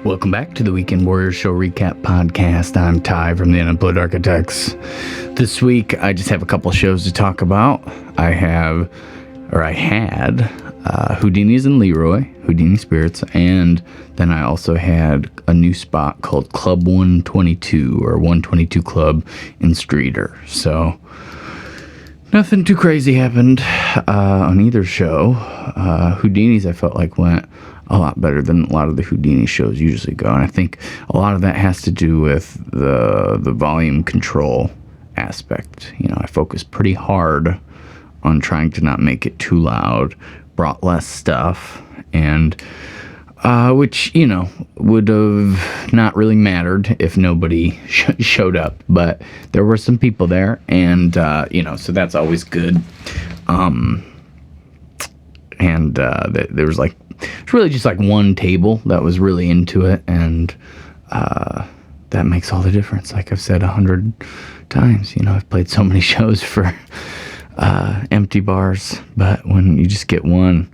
Welcome back to the Weekend Warriors Show Recap Podcast. I'm Ty from the Unemployed Architects. This week, I just have a couple shows to talk about. I had Houdinis and Leroy, Houdini Spirits, and then I also had a new spot called Club 122 or 122 Club in Streator. So nothing too crazy happened on either show. Houdinis, I felt like, went a lot better than a lot of the Houdini shows usually go, and I think a lot of that has to do with the volume control aspect. You know, I focused pretty hard on trying to not make it too loud, brought less stuff, and which, you know, would have not really mattered if nobody showed up, but there were some people there, and you know, so that's always good. There was like, it's really just like one table that was really into it, and that makes all the difference. Like I've said 100 times, you know, I've played so many shows for empty bars, but when you just get one,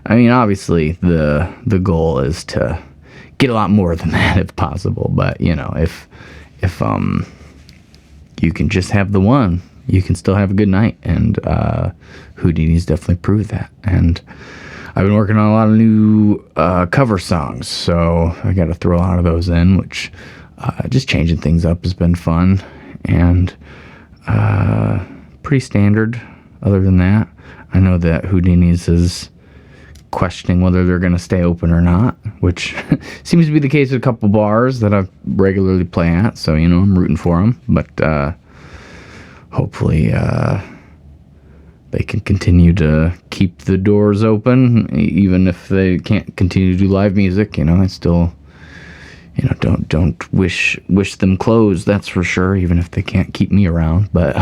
I mean, obviously the goal is to get a lot more than that if possible, but you know, if you can just have the one, you can still have a good night, and Houdini's definitely proved that. And I've been working on a lot of new cover songs, so I got to throw a lot of those in, which just changing things up has been fun, and pretty standard. Other than that, I know that Houdinis is questioning whether they're going to stay open or not, which seems to be the case at a couple bars that I regularly play at, so, you know, I'm rooting for them, but hopefully they can continue to keep the doors open, even if they can't continue to do live music. You know, I still, you know, don't wish them closed, that's for sure, even if they can't keep me around. But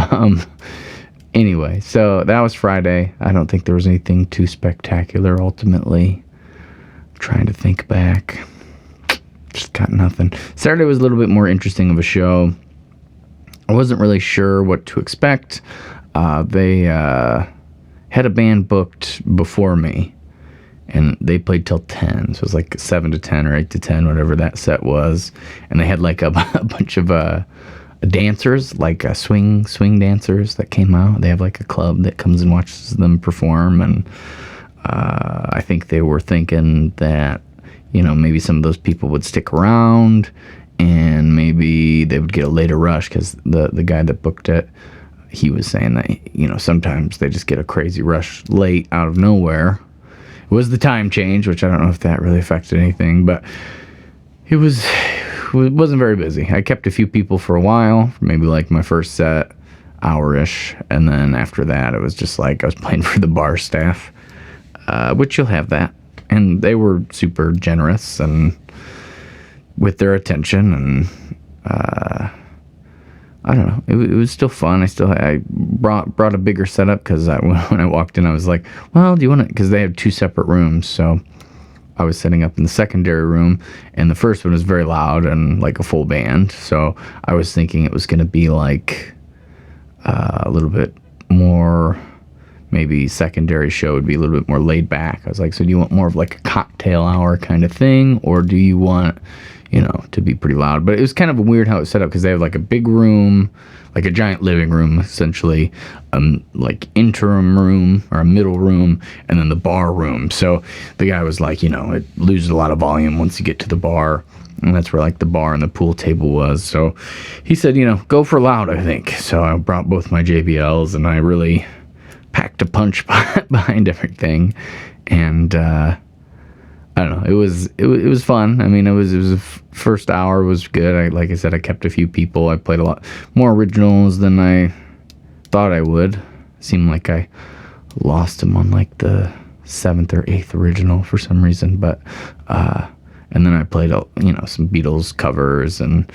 anyway, so that was Friday. I don't think there was anything too spectacular ultimately. I'm trying to think back. Just got nothing. Saturday was a little bit more interesting of a show. I wasn't really sure what to expect. They had a band booked before me, and they played till 10, so it was like 7 to 10 or 8 to 10, whatever that set was, and they had like a bunch of dancers, like swing dancers that came out. They have like a club that comes and watches them perform, and I think they were thinking that, you know, maybe some of those people would stick around, and maybe they would get a later rush, because the guy that booked it, he was saying that, you know, sometimes they just get a crazy rush late out of nowhere. It was the time change, which I don't know if that really affected anything, but it wasn't very busy. I kept a few people for a while, maybe like my first set, hour-ish, and then after that, it was just like I was playing for the bar staff, which you'll have that. And they were super generous and with their attention, and I don't know. It was still fun. I brought a bigger setup, because when I walked in, I was like, well, do you want to? Because they have two separate rooms, so I was setting up in the secondary room, and the first one was very loud and like a full band. So I was thinking it was going to be like a little bit more, maybe secondary show would be a little bit more laid back. I was like, so do you want more of like a cocktail hour kind of thing, or do you want, you know, to be pretty loud? But it was kind of weird how it was set up, because they have like a big room, like a giant living room, essentially, like interim room or a middle room, and then the bar room. So the guy was like, you know, it loses a lot of volume once you get to the bar, and that's where like the bar and the pool table was. So he said, you know, go for loud, I think. So I brought both my JBLs, and I really packed a punch behind everything, and I don't know. It was fun. I mean, it was the first hour was good. Like I said, I kept a few people. I played a lot more originals than I thought I would. It seemed like I lost them on like the 7th or 8th original for some reason. But and then I played, you know, some Beatles covers, and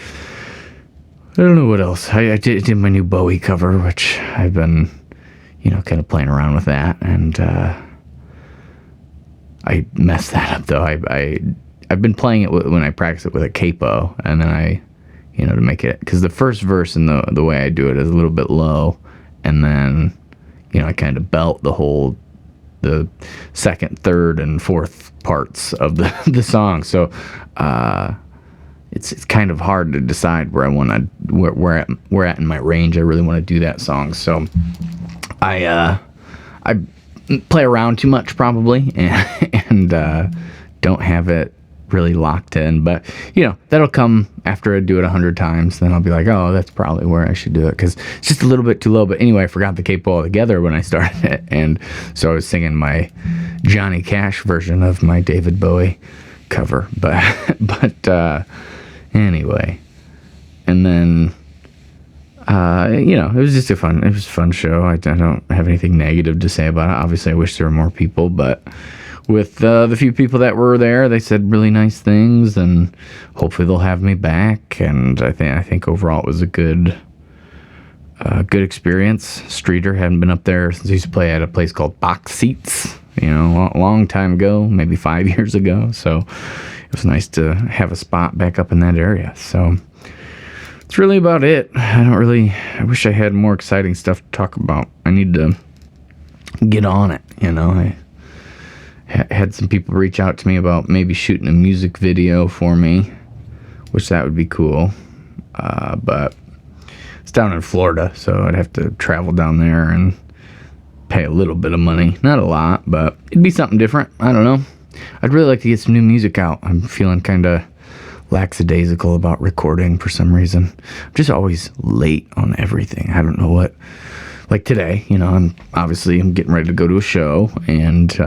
I don't know what else. I did my new Bowie cover, which I've been, you know, kind of playing around with that, and I messed that up, though. I've been playing it when I practice it with a capo, and then I, you know, to make it, because the first verse and the way I do it is a little bit low, and then, you know, I kind of belt the whole the second, third, and fourth parts of the song. So it's kind of hard to decide where I want to where at in my range I really want to do that song. So I play around too much probably, and don't have it really locked in. But that'll come after I do it 100 times. Then I'll be like, oh, that's probably where I should do it, because it's just a little bit too low. But anyway, I forgot the capo altogether when I started it, and so I was singing my Johnny Cash version of my David Bowie cover. But anyway, and then it was just a fun show. I don't have anything negative to say about it. Obviously, I wish there were more people, but with the few people that were there, they said really nice things, and hopefully they'll have me back. And I think overall it was a good experience. Streator hadn't been up there since he used to play at a place called Box Seats, long time ago, maybe 5 years ago. So it was nice to have a spot back up in that area. So that's really about it. I wish I had more exciting stuff to talk about. I need to get on it. I had some people reach out to me about maybe shooting a music video for me, which that would be cool. But it's down in Florida, so I'd have to travel down there and pay a little bit of money. Not a lot, but it'd be something different. I don't know. I'd really like to get some new music out. I'm feeling kind of lackadaisical about recording for some reason. I'm just always late on everything. I don't know what. Like today, I'm getting ready to go to a show, and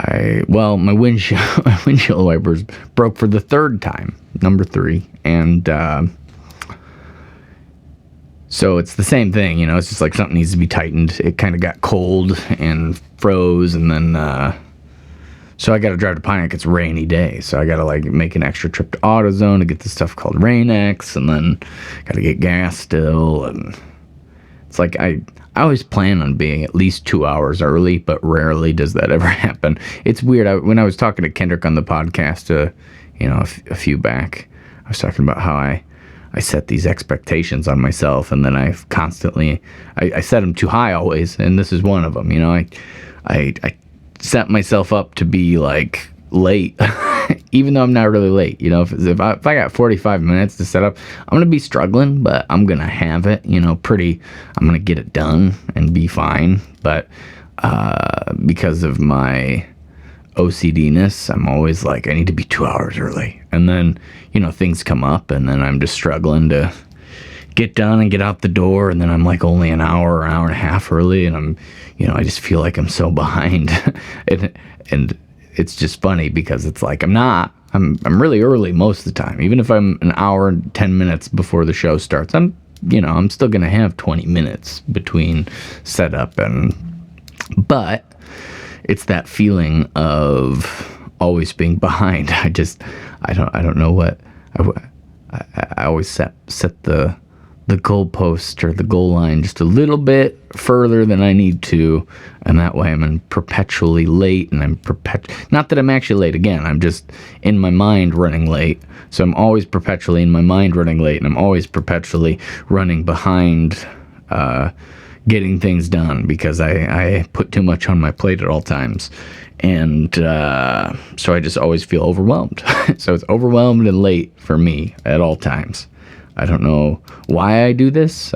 my windshield wipers broke for the third time, number 3, and so it's the same thing, it's just like something needs to be tightened. It kind of got cold and froze, and then so I got to drive to Pontiac. It's a rainy day, so I got to make an extra trip to AutoZone to get this stuff called Rain-X, and then got to get gas still, and it's like I always plan on being at least 2 hours early, but rarely does that ever happen. It's weird. When I was talking to Kendrick on the podcast, a few back, I was talking about how I set these expectations on myself, and then I've constantly, I set them too high always, and this is one of them. I set myself up to be late, even though I'm not really late. If I got 45 minutes to set up, I'm gonna be struggling, but I'm gonna have it. I'm gonna get it done and be fine. But because of my OCD-ness, I'm always I need to be 2 hours early, and then things come up, and then I'm just struggling to get done and get out the door, and then I'm only an hour or hour and a half early, and I'm I just feel like I'm so behind. and it's just funny because it's I'm really early most of the time. Even if I'm an hour and 10 minutes before the show starts, I'm still gonna have 20 minutes between setup but it's that feeling of always being behind. I don't know what I always set the goalpost or the goal line just a little bit further than I need to, and that way I'm perpetually late, and not that I'm actually late again, I'm just in my mind running late. So I'm always perpetually in my mind running late, and I'm always perpetually running behind getting things done because I put too much on my plate at all times. And so I just always feel overwhelmed. So it's overwhelmed and late for me at all times. I don't know why I do this.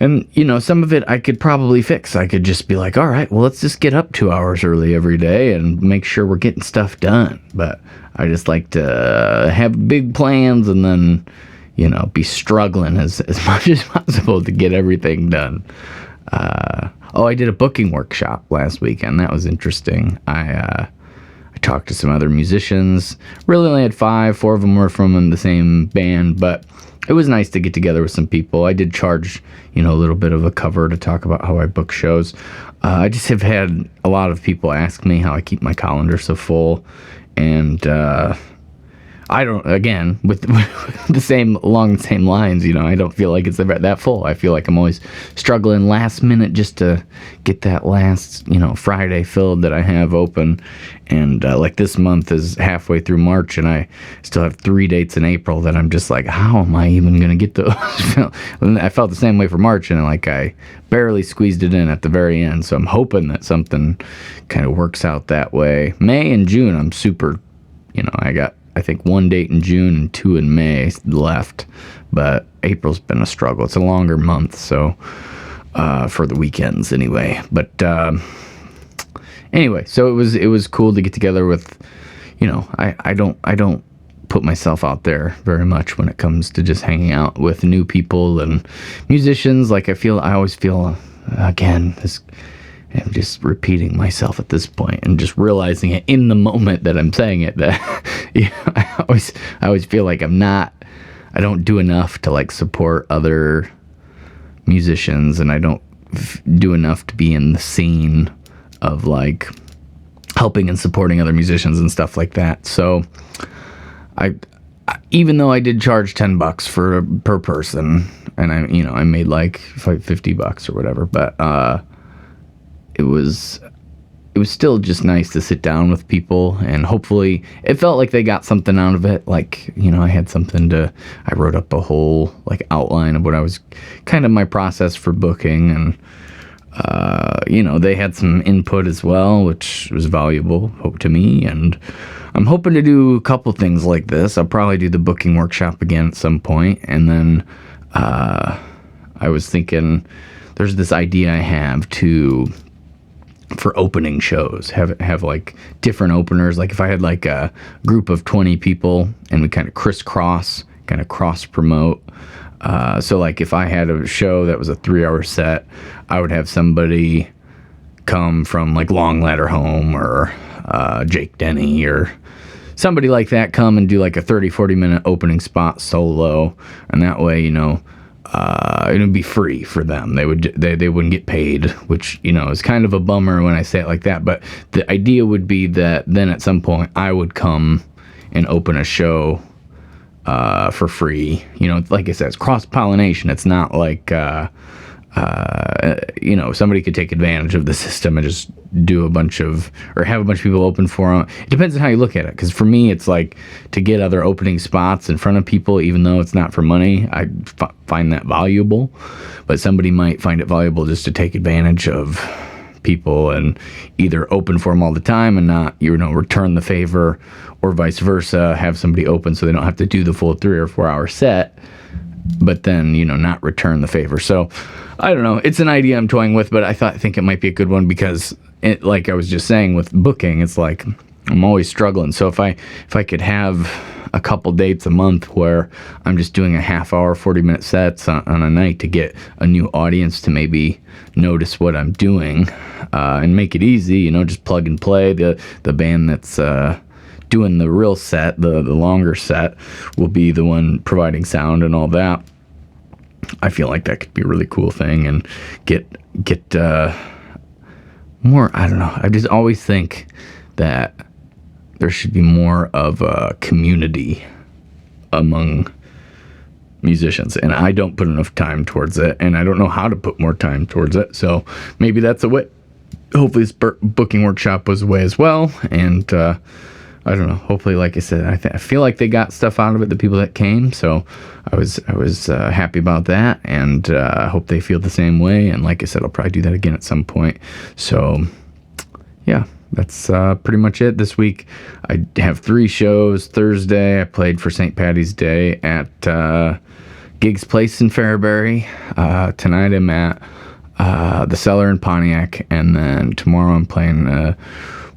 And some of it I could probably fix. I could just be like, all right, well, let's just get up 2 hours early every day and make sure we're getting stuff done. But I just like to have big plans and then, be struggling as much as possible to get everything done. I did a booking workshop last weekend. That was interesting. I talked to some other musicians. Really only had 4 of them were from the same band, but it was nice to get together with some people. I did charge, a little bit of a cover to talk about how I book shows. I just have had a lot of people ask me how I keep my calendar so full, and I don't, again, with along the same lines, I don't feel like it's that full. I feel like I'm always struggling last minute just to get that last, Friday filled that I have open. And like this month is halfway through March, and I still have 3 dates in April that I'm just like, how am I even going to get those? I felt the same way for March, and like I barely squeezed it in at the very end. So I'm hoping that something kind of works out that way. May and June, I'm super, I got, I think 1 date in June and 2 in May left, but April's been a struggle. It's a longer month, so for the weekends anyway. But anyway, so it was cool to get together with, I don't put myself out there very much when it comes to just hanging out with new people and musicians. Like I always feel, again, I'm just repeating myself at this point and just realizing it in the moment that I'm saying it, that I always feel like I don't do enough to like support other musicians, and I don't do enough to be in the scene of like helping and supporting other musicians and stuff like that. So even though I did charge $10 per person, and I made like $50 or whatever, but it was still just nice to sit down with people, and hopefully it felt like they got something out of it. Like, I had I wrote up a whole like outline of what I was kind of my process for booking, and they had some input as well, which was valuable to me. And I'm hoping to do a couple things like this. I'll probably do the booking workshop again at some point. And then I was thinking there's this idea I have for opening shows, have like different openers. Like if I had like a group of 20 people and we kind of crisscross, kind of cross promote. So like if I had a show that was a 3-hour set, I would have somebody come from like Long Ladder Home or Jake Denny or somebody like that come and do like a 30-40 minute opening spot solo, and that way it would be free for them. They wouldn't get paid, which is kind of a bummer when I say it like that. But the idea would be that then at some point I would come and open a show for free. Like I said, it's cross-pollination. It's not like somebody could take advantage of the system and just have a bunch of people open for them. It depends on how you look at it, because for me it's like to get other opening spots in front of people, even though it's not for money, I find that valuable. But somebody might find it valuable just to take advantage of people and either open for them all the time and not return the favor, or vice versa, have somebody open so they don't have to do the full 3 or 4 hour set, but then not return the favor. So I don't know, it's an idea I'm toying with, but I think it might be a good one, because like I was just saying with booking, it's like I'm always struggling. So if I could have a couple dates a month where I'm just doing a half-hour 40-minute sets on a night to get a new audience to maybe notice what I'm doing, and make it easy, just plug and play. The band that's doing the real set, the longer set, will be the one providing sound and all that. I feel like that could be a really cool thing, and get more. I don't know. I just always think that there should be more of a community among musicians, and I don't put enough time towards it, and I don't know how to put more time towards it. So maybe that's a way. Hopefully this booking workshop was a way as well, and I don't know. Hopefully, like I said, I feel like they got stuff out of it, the people that came. So I was happy about that, and I hope they feel the same way. And like I said, I'll probably do that again at some point. So yeah, that's pretty much it this week. I have 3 shows. Thursday, I played for St. Patty's Day at Gigs Place in Fairbury. Tonight, I'm at the Cellar in Pontiac, and then tomorrow I'm playing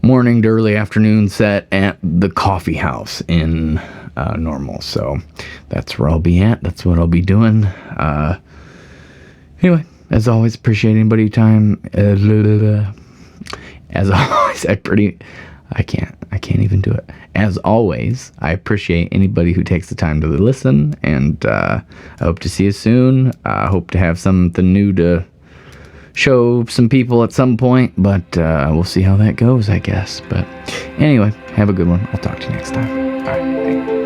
morning to early afternoon set at the Coffee House in Normal. So that's where I'll be at. That's what I'll be doing. Anyway, as always, appreciate anybody's time. As always, I can't even do it. As always, I appreciate anybody who takes the time to listen, and I hope to see you soon. I hope to have something new to show some people at some point, but we'll see how that goes, I guess. But anyway, have a good one. I'll talk to you next time. All right, thanks.